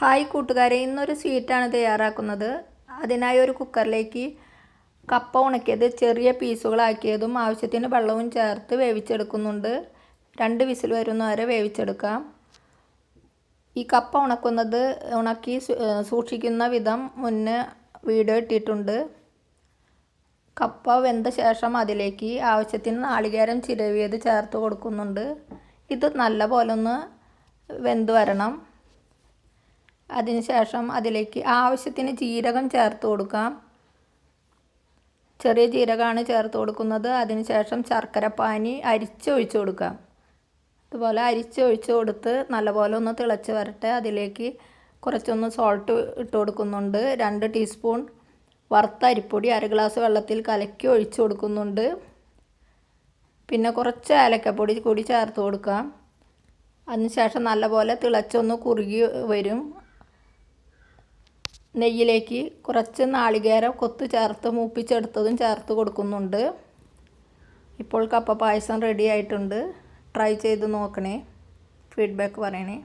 Hi കൂട്ടുകാരെ, ഇന്നൊരു സ്വീറ്റാണ് തയ്യാറാക്കുന്നത്. അതിനായി ഒരു കുക്കറിലേക്ക് കപ്പ ഉണക്കിയത് ചെറിയ പീസുകളാക്കിയതും ആവശ്യത്തിന് വെള്ളവും ചേർത്ത് വേവിച്ചെടുക്കുന്നുണ്ട്. 2 വിസിൽ വരുന്ന വരെ വേവിച്ചെടുക്കാം. ഈ കപ്പ ഉണക്കി സൂക്ഷിക്കുന്ന വിധം മുന്നേ വീഡിയോ ഇട്ടിട്ടുണ്ട്. കപ്പ വെന്ത ശേഷം അതിലേക്ക് ആവശ്യത്തിന് നാളികേരം ചിരവിയത് ചേർത്ത് കൊടുക്കുന്നുണ്ട്. ഇത് നല്ല പോലെ ഒന്ന് വെന്ത് വരണം. അതിനുശേഷം അതിലേക്ക് ആവശ്യത്തിന് ജീരകം ചേർത്ത് കൊടുക്കാം. ചെറിയ ജീരകമാണ് ചേർത്ത് കൊടുക്കുന്നത്. അതിനുശേഷം ശർക്കരപ്പാനി അരിച്ചൊഴിച്ച് കൊടുക്കാം. അതുപോലെ അരിച്ചൊഴിച്ച് കൊടുത്ത് നല്ലപോലെ ഒന്ന് തിളച്ച് വരട്ടെ. അതിലേക്ക് കുറച്ചൊന്ന് സോൾട്ട് ഇട്ട് കൊടുക്കുന്നുണ്ട്. 2 ടീസ്പൂൺ വറുത്ത അരിപ്പൊടി 1 ഗ്ലാസ് വെള്ളത്തിൽ കലക്കി ഒഴിച്ച് കൊടുക്കുന്നുണ്ട്. പിന്നെ കുറച്ച് ഏലക്കപ്പൊടി കൂടി ചേർത്ത് കൊടുക്കാം. അതിനുശേഷം നല്ലപോലെ തിളച്ചൊന്ന് കുറുകി വരും. നെയ്യിലേക്ക് കുറച്ച് നാളികേരം കൊത്ത് ചേർത്ത് മൂപ്പിച്ചെടുത്തതും ചേർത്ത് കൊടുക്കുന്നുണ്ട്. ഇപ്പോൾ കപ്പ പായസം റെഡി ആയിട്ടുണ്ട്. ട്രൈ ചെയ്ത് നോക്കണേ, ഫീഡ്ബാക്ക് പറയണേ.